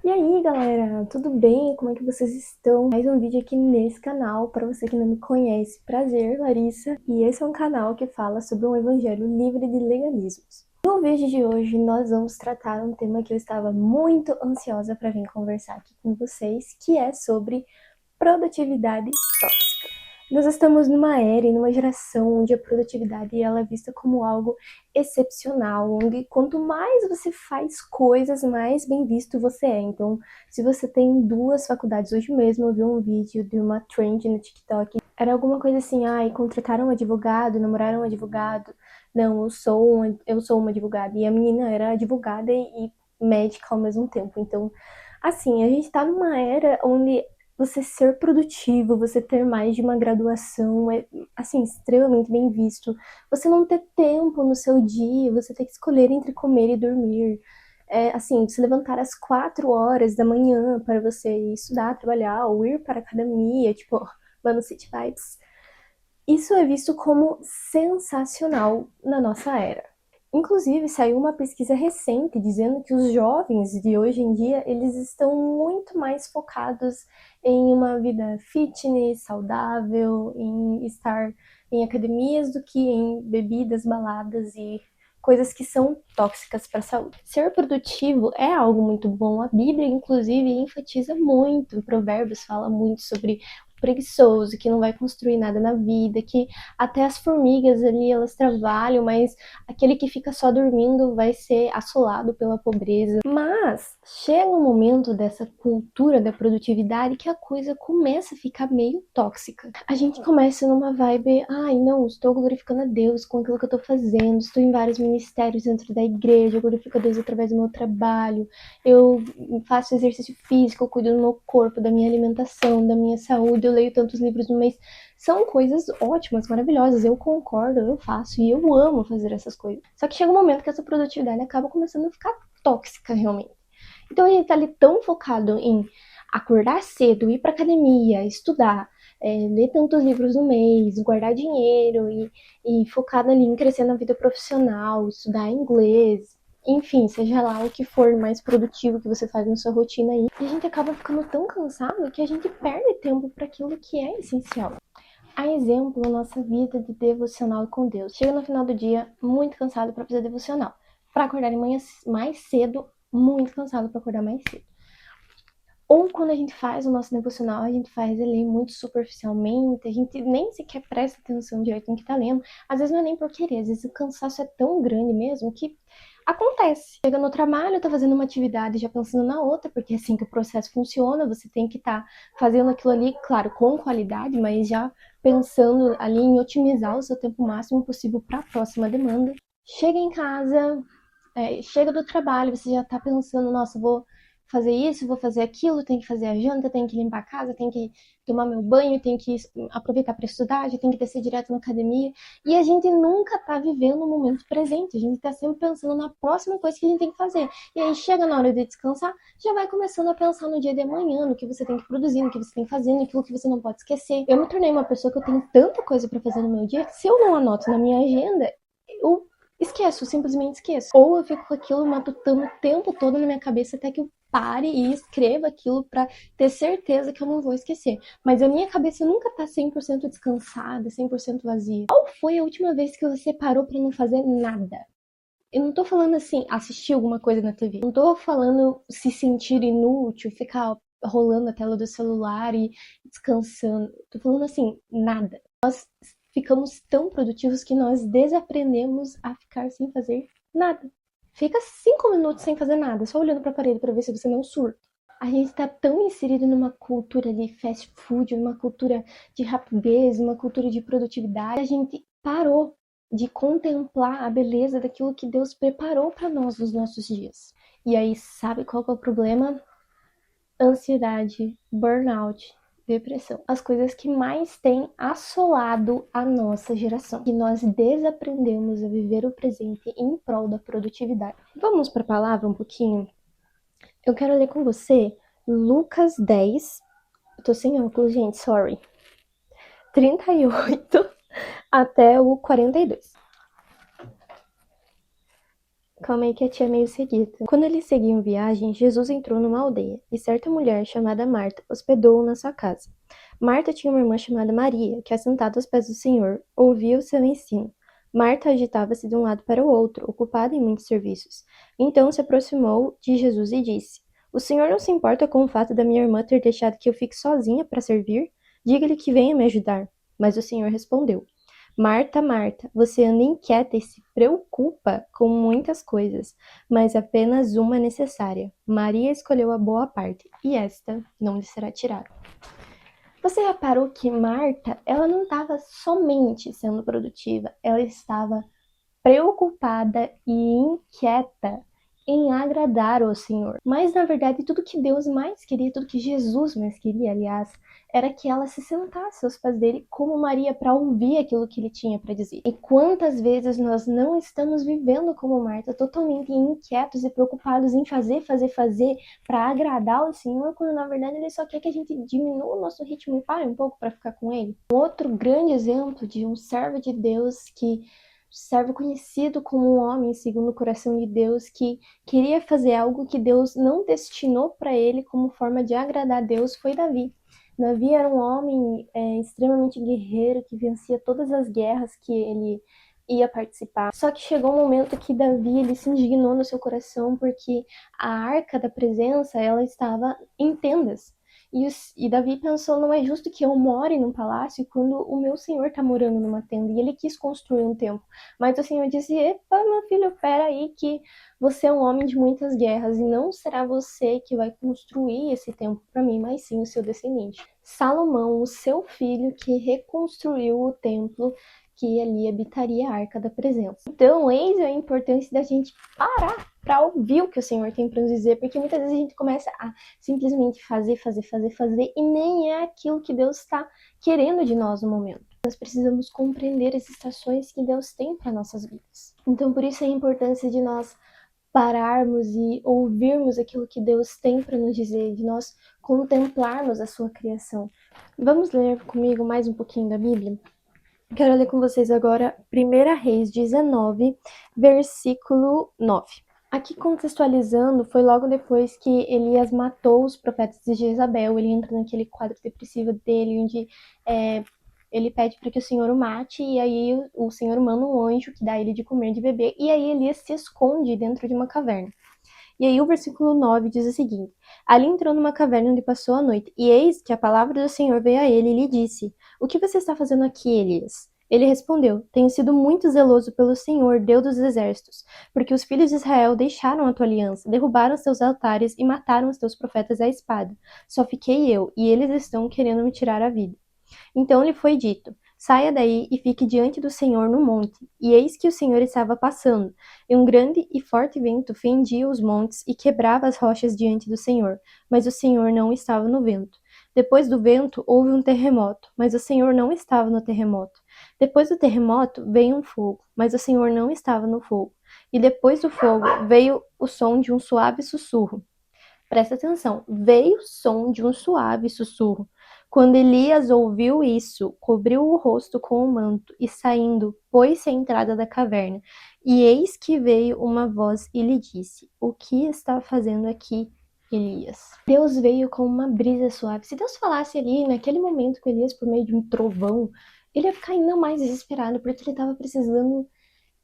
E aí, galera, tudo bem? Como é que vocês estão? Mais um vídeo aqui nesse canal, para você que não me conhece. Prazer, Larissa. E esse é um canal que fala sobre um evangelho livre de legalismos. No vídeo de hoje, nós vamos tratar um tema que eu estava muito ansiosa para vir conversar aqui com vocês, que é sobre produtividade tóxica. Nós estamos numa era e numa geração onde a produtividade ela é vista como algo excepcional, onde quanto mais você faz coisas, mais bem visto você é. Então, se você tem duas faculdades, hoje mesmo eu vi um vídeo de uma trend no TikTok, era alguma coisa assim, ai, contrataram um advogado, namoraram um advogado, não, eu sou uma advogada, e a menina era advogada e médica ao mesmo tempo. Então, assim, a gente tá numa era onde você ser produtivo, você ter mais de uma graduação é, assim, extremamente bem visto. Você não ter tempo no seu dia, você ter que escolher entre comer e dormir. É, assim, se levantar às 4 horas da manhã para você ir estudar, trabalhar ou ir para a academia, tipo, Mano City Vibes. Isso é visto como sensacional na nossa era. Inclusive, saiu uma pesquisa recente dizendo que os jovens de hoje em dia, eles estão muito mais focados em uma vida fitness, saudável, em estar em academias do que em bebidas, baladas e coisas que são tóxicas para a saúde. Ser produtivo é algo muito bom. A Bíblia, inclusive, enfatiza muito. Provérbios fala muito sobre preguiçoso, que não vai construir nada na vida, que até as formigas ali elas trabalham, mas aquele que fica só dormindo vai ser assolado pela pobreza. Mas chega um momento dessa cultura da produtividade que a coisa começa a ficar meio tóxica. A gente começa numa vibe, ai não, estou glorificando a Deus com aquilo que eu estou fazendo, estou em vários ministérios dentro da igreja, eu glorifico a Deus através do meu trabalho, eu faço exercício físico, eu cuido do meu corpo, da minha alimentação, da minha saúde, eu leio tantos livros no mês. São coisas ótimas, maravilhosas, eu concordo, eu faço e eu amo fazer essas coisas. Só que chega um momento que essa produtividade acaba começando a ficar tóxica realmente. Então a gente tá ali tão focado em acordar cedo, ir pra academia, estudar, ler tantos livros no mês, guardar dinheiro e focado ali em crescer na vida profissional, estudar inglês, enfim, seja lá o que for mais produtivo que você faz na sua rotina aí. E a gente acaba ficando tão cansado que a gente perde tempo para aquilo que é essencial. A exemplo, a nossa vida de devocional com Deus. Chega no final do dia muito cansado para fazer devocional. Para acordar de manhã mais cedo, muito cansado para acordar mais cedo. Ou quando a gente faz o nosso devocional, a gente faz ele muito superficialmente, a gente nem sequer presta atenção direito no que tá lendo. Às vezes não é nem por querer, às vezes o cansaço é tão grande mesmo que acontece. Chega no trabalho, tá fazendo uma atividade já pensando na outra, porque é assim que o processo funciona, você tem que estar fazendo aquilo ali, claro, com qualidade, mas já pensando ali em otimizar o seu tempo máximo possível para a próxima demanda. Chega em casa, chega do trabalho, você já tá pensando, nossa, vou fazer isso, vou fazer aquilo, tenho que fazer a janta, tenho que limpar a casa, tenho que tomar meu banho, tenho que aproveitar para estudar, já tenho que descer direto na academia. E a gente nunca tá vivendo o momento presente, a gente tá sempre pensando na próxima coisa que a gente tem que fazer. E aí chega na hora de descansar, já vai começando a pensar no dia de amanhã, no que você tem que produzir, no que você tem que fazer, naquilo que você não pode esquecer. Eu me tornei uma pessoa que eu tenho tanta coisa para fazer no meu dia que se eu não anoto na minha agenda, eu esqueço, simplesmente esqueço. Ou eu fico com aquilo matutando o tempo todo na minha cabeça até que eu pare e escreva aquilo para ter certeza que eu não vou esquecer. Mas a minha cabeça nunca tá 100% descansada, 100% vazia. Qual foi a última vez que você parou para não fazer nada? Eu não tô falando assim, assistir alguma coisa na TV. Não tô falando se sentir inútil, ficar rolando a tela do celular e descansando. Tô falando assim, nada. Nós ficamos tão produtivos que nós desaprendemos a ficar sem fazer nada. Fica 5 minutos sem fazer nada, só olhando para a parede para ver se você não surta. A gente tá tão inserido numa cultura de fast food, numa cultura de rapidez, numa cultura de produtividade, a gente parou de contemplar a beleza daquilo que Deus preparou para nós nos nossos dias. E aí, sabe qual que é o problema? Ansiedade, burnout, depressão. As coisas que mais têm assolado a nossa geração. E nós desaprendemos a viver o presente em prol da produtividade. Vamos para a palavra um pouquinho? Eu quero ler com você Lucas 10. Eu tô sem óculos, gente, sorry. 38 até o 42. Calma aí que a tia é meio seguida. Quando eles seguiam viagem, Jesus entrou numa aldeia, e certa mulher chamada Marta hospedou-o na sua casa. Marta tinha uma irmã chamada Maria, que, assentada aos pés do Senhor, ouvia o seu ensino. Marta agitava-se de um lado para o outro, ocupada em muitos serviços. Então se aproximou de Jesus e disse: O Senhor não se importa com o fato da minha irmã ter deixado que eu fique sozinha para servir? Diga-lhe que venha me ajudar. Mas o Senhor respondeu: Marta, Marta, você anda inquieta e se preocupa com muitas coisas, mas apenas uma é necessária. Maria escolheu a boa parte, e esta não lhe será tirada. Você reparou que Marta, ela não estava somente sendo produtiva, ela estava preocupada e inquieta em agradar ao Senhor. Mas, na verdade, tudo que Deus mais queria, tudo que Jesus mais queria, aliás, era que ela se sentasse aos pés dele como Maria para ouvir aquilo que ele tinha para dizer. E quantas vezes nós não estamos vivendo como Marta, totalmente inquietos e preocupados em fazer para agradar ao Senhor, quando na verdade ele só quer que a gente diminua o nosso ritmo e pare um pouco para ficar com ele. Um outro grande exemplo de um servo de Deus que servo conhecido como um homem segundo o coração de Deus, que queria fazer algo que Deus não destinou para ele como forma de agradar a Deus, foi Davi. Davi era um homem extremamente guerreiro, que vencia todas as guerras que ele ia participar. Só que chegou um momento que Davi ele se indignou no seu coração porque a arca da presença ela estava em tendas. E Davi pensou, não é justo que eu more num palácio quando o meu senhor está morando numa tenda. E ele quis construir um templo. Mas o Senhor disse, epa, meu filho, peraí que você é um homem de muitas guerras e não será você que vai construir esse templo para mim, mas sim o seu descendente. Salomão, o seu filho, que reconstruiu o templo que ali habitaria a Arca da Presença. Então, eis a importância da gente parar para ouvir o que o Senhor tem para nos dizer, porque muitas vezes a gente começa a simplesmente fazer, e nem é aquilo que Deus está querendo de nós no momento. Nós precisamos compreender as estações que Deus tem para nossas vidas. Então, por isso a importância de nós pararmos e ouvirmos aquilo que Deus tem para nos dizer, de nós contemplarmos a sua criação. Vamos ler comigo mais um pouquinho da Bíblia? Quero ler com vocês agora 1 Reis 19, versículo 9. Aqui contextualizando, foi logo depois que Elias matou os profetas de Jezabel. Ele entra naquele quadro depressivo dele, onde ele pede para que o Senhor o mate, e aí o Senhor manda um anjo que dá ele de comer, de beber, e aí Elias se esconde dentro de uma caverna. E aí o versículo 9 diz o seguinte: Ali entrou numa caverna onde passou a noite, e eis que a palavra do Senhor veio a ele e lhe disse: O que você está fazendo aqui, Elias? Ele respondeu: Tenho sido muito zeloso pelo Senhor, Deus dos exércitos, porque os filhos de Israel deixaram a tua aliança, derrubaram os teus altares e mataram os teus profetas à espada. Só fiquei eu, e eles estão querendo me tirar a vida. Então lhe foi dito: Saia daí e fique diante do Senhor no monte. E eis que o Senhor estava passando, e um grande e forte vento fendia os montes e quebrava as rochas diante do Senhor, mas o Senhor não estava no vento. Depois do vento houve um terremoto, mas o Senhor não estava no terremoto. Depois do terremoto veio um fogo, mas o Senhor não estava no fogo. E depois do fogo veio o som de um suave sussurro. Presta atenção, veio o som de um suave sussurro. Quando Elias ouviu isso, cobriu o rosto com o manto e saindo, pôs-se à entrada da caverna. E eis que veio uma voz e lhe disse: O que está fazendo aqui, Elias? Deus veio com uma brisa suave. Se Deus falasse ali, naquele momento com Elias por meio de um trovão, ele ia ficar ainda mais desesperado, porque ele estava precisando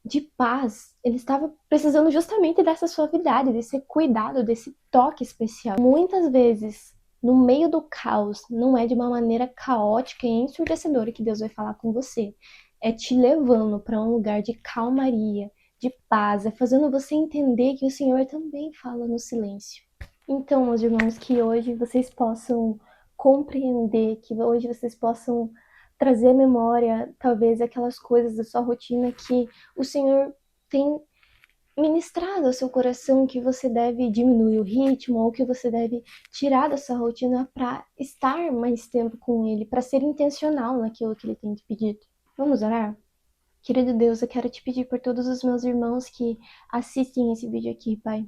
de paz. Ele estava precisando justamente dessa suavidade, desse cuidado, desse toque especial. Muitas vezes, no meio do caos, não é de uma maneira caótica e ensurdecedora que Deus vai falar com você. É te levando para um lugar de calmaria, de paz, é fazendo você entender que o Senhor também fala no silêncio. Então, meus irmãos, que hoje vocês possam compreender, que hoje vocês possam trazer à memória, talvez, aquelas coisas da sua rotina que o Senhor tem ministrado ao seu coração, que você deve diminuir o ritmo ou que você deve tirar da sua rotina para estar mais tempo com Ele, para ser intencional naquilo que Ele tem te pedido. Vamos orar? Querido Deus, eu quero te pedir por todos os meus irmãos que assistem esse vídeo aqui, Pai.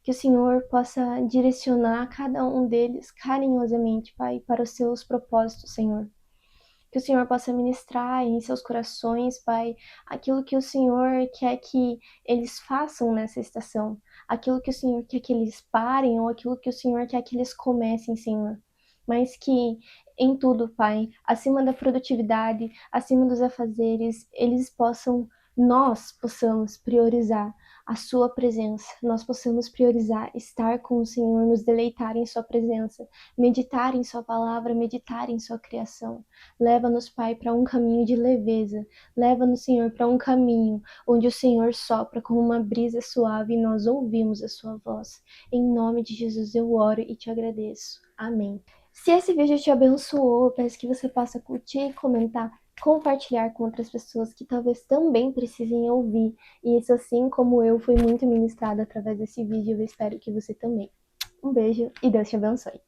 Que o Senhor possa direcionar cada um deles carinhosamente, Pai, para os seus propósitos, Senhor. Que o Senhor possa ministrar em seus corações, Pai, aquilo que o Senhor quer que eles façam nessa estação, aquilo que o Senhor quer que eles parem ou aquilo que o Senhor quer que eles comecem, Senhor. Mas que em tudo, Pai, acima da produtividade, acima dos afazeres, nós possamos priorizar a sua presença, nós possamos priorizar estar com o Senhor, nos deleitar em sua presença, meditar em sua palavra, meditar em sua criação. Leva-nos, Pai, para um caminho de leveza, leva-nos, Senhor, para um caminho onde o Senhor sopra como uma brisa suave e nós ouvimos a sua voz. Em nome de Jesus eu oro e te agradeço. Amém. Se esse vídeo te abençoou, eu peço que você possa curtir, comentar, compartilhar com outras pessoas que talvez também precisem ouvir. E isso, assim como eu, fui muito ministrada através desse vídeo, eu espero que você também. Um beijo e Deus te abençoe.